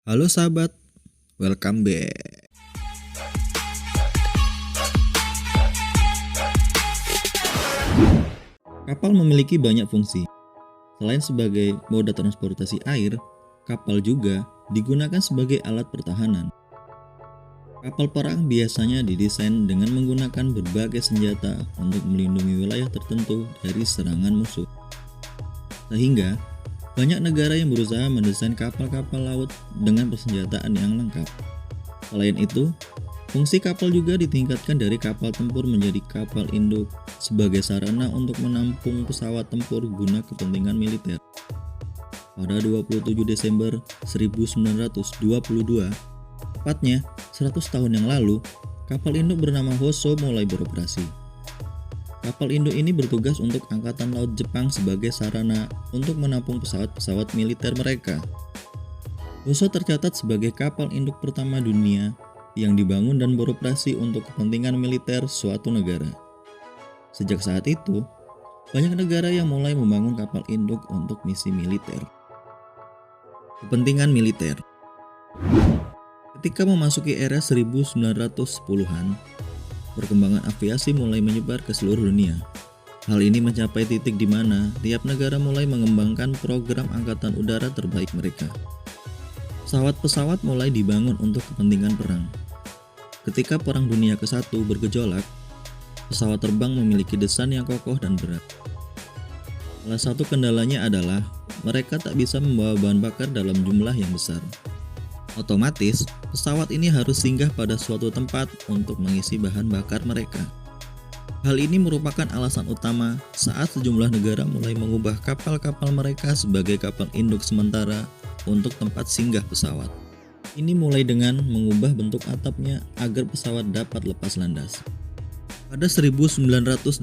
Halo sahabat, welcome back. Kapal memiliki banyak fungsi. Selain sebagai moda transportasi air, kapal juga digunakan sebagai alat pertahanan. Kapal perang biasanya didesain dengan menggunakan berbagai senjata untuk melindungi wilayah tertentu dari serangan musuh. Sehingga, banyak negara yang berusaha mendesain kapal-kapal laut dengan persenjataan yang lengkap. Selain itu, fungsi kapal juga ditingkatkan dari kapal tempur menjadi kapal induk sebagai sarana untuk menampung pesawat tempur guna kepentingan militer. Pada 27 Desember 1922, tepatnya 100 tahun yang lalu, kapal induk bernama Hoso mulai beroperasi. Kapal induk ini bertugas untuk Angkatan Laut Jepang sebagai sarana untuk menampung pesawat-pesawat militer mereka. Hoso tercatat sebagai kapal induk pertama dunia yang dibangun dan beroperasi untuk kepentingan militer suatu negara. Sejak saat itu, banyak negara yang mulai membangun kapal induk untuk misi militer. Kepentingan militer. Ketika memasuki era 1910-an, perkembangan aviasi mulai menyebar ke seluruh dunia. Hal ini mencapai titik di mana tiap negara mulai mengembangkan program angkatan udara terbaik mereka. Pesawat-pesawat mulai dibangun untuk kepentingan perang. Ketika Perang Dunia ke-1 bergejolak, pesawat terbang memiliki desain yang kokoh dan berat. Salah satu kendalanya adalah mereka tak bisa membawa bahan bakar dalam jumlah yang besar. Otomatis, pesawat ini harus singgah pada suatu tempat untuk mengisi bahan bakar mereka. Hal ini merupakan alasan utama saat sejumlah negara mulai mengubah kapal-kapal mereka sebagai kapal induk sementara untuk tempat singgah pesawat. Ini mulai dengan mengubah bentuk atapnya agar pesawat dapat lepas landas. Pada 1918,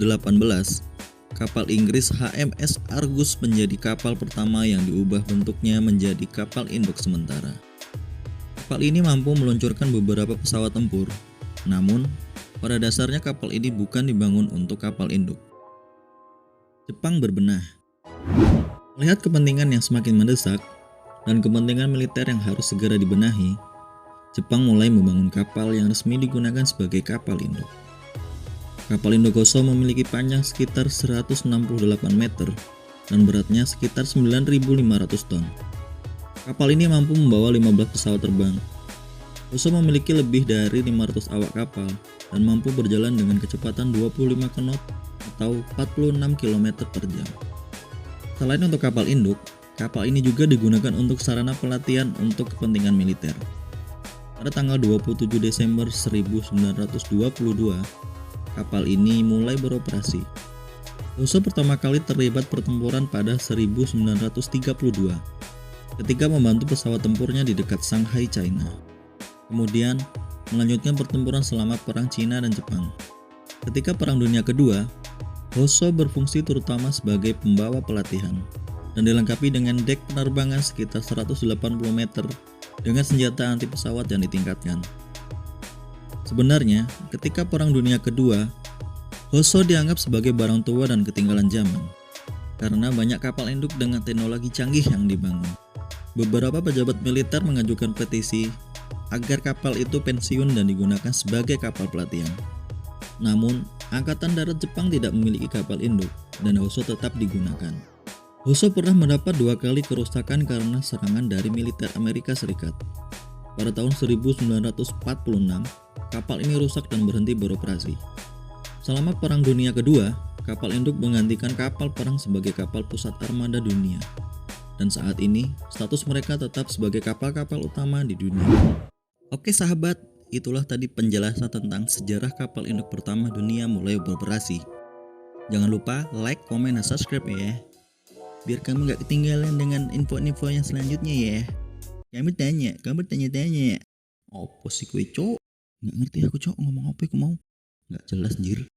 kapal Inggris HMS Argus menjadi kapal pertama yang diubah bentuknya menjadi kapal induk sementara. Kapal ini mampu meluncurkan beberapa pesawat tempur, namun pada dasarnya kapal ini bukan dibangun untuk kapal induk. Jepang berbenah. Melihat kepentingan yang semakin mendesak dan kepentingan militer yang harus segera dibenahi, Jepang mulai membangun kapal yang resmi digunakan sebagai kapal induk. Kapal induk Hoso memiliki panjang sekitar 168 meter dan beratnya sekitar 9.500 ton. Kapal ini mampu membawa 15 pesawat terbang. Hoso memiliki lebih dari 500 awak kapal dan mampu berjalan dengan kecepatan 25 knot atau 46 km per jam. Selain untuk kapal induk, kapal ini juga digunakan untuk sarana pelatihan untuk kepentingan militer. Pada tanggal 27 Desember 1922, kapal ini mulai beroperasi. Hoso pertama kali terlibat pertempuran pada 1932. Ketika membantu pesawat tempurnya di dekat Shanghai, China. Kemudian, melanjutkan pertempuran selama Perang Cina dan Jepang. Ketika Perang Dunia Kedua, Hoso berfungsi terutama sebagai pembawa pelatihan dan dilengkapi dengan dek penerbangan sekitar 180 meter dengan senjata anti pesawat yang ditingkatkan. Sebenarnya, ketika Perang Dunia Kedua, Hoso dianggap sebagai barang tua dan ketinggalan zaman karena banyak kapal induk dengan teknologi canggih yang dibangun. Beberapa pejabat militer mengajukan petisi agar kapal itu pensiun dan digunakan sebagai kapal pelatihan. Namun, Angkatan Darat Jepang tidak memiliki kapal induk dan Hoso tetap digunakan. Hoso pernah mendapat 2 kali kerusakan karena serangan dari militer Amerika Serikat. Pada tahun 1946, kapal ini rusak dan berhenti beroperasi. Selama Perang Dunia Kedua, kapal induk menggantikan kapal perang sebagai kapal pusat armada dunia. Dan saat ini, status mereka tetap sebagai kapal-kapal utama di dunia. Oke sahabat, itulah tadi penjelasan tentang sejarah kapal induk pertama dunia mulai beroperasi. Jangan lupa like, komen, dan subscribe ya, biar kamu gak ketinggalan dengan info-info yang selanjutnya ya. Kamu tanya. Apa sih kue cok? Gak ngerti aku cok, ngomong apa aku mau? Gak jelas anjir.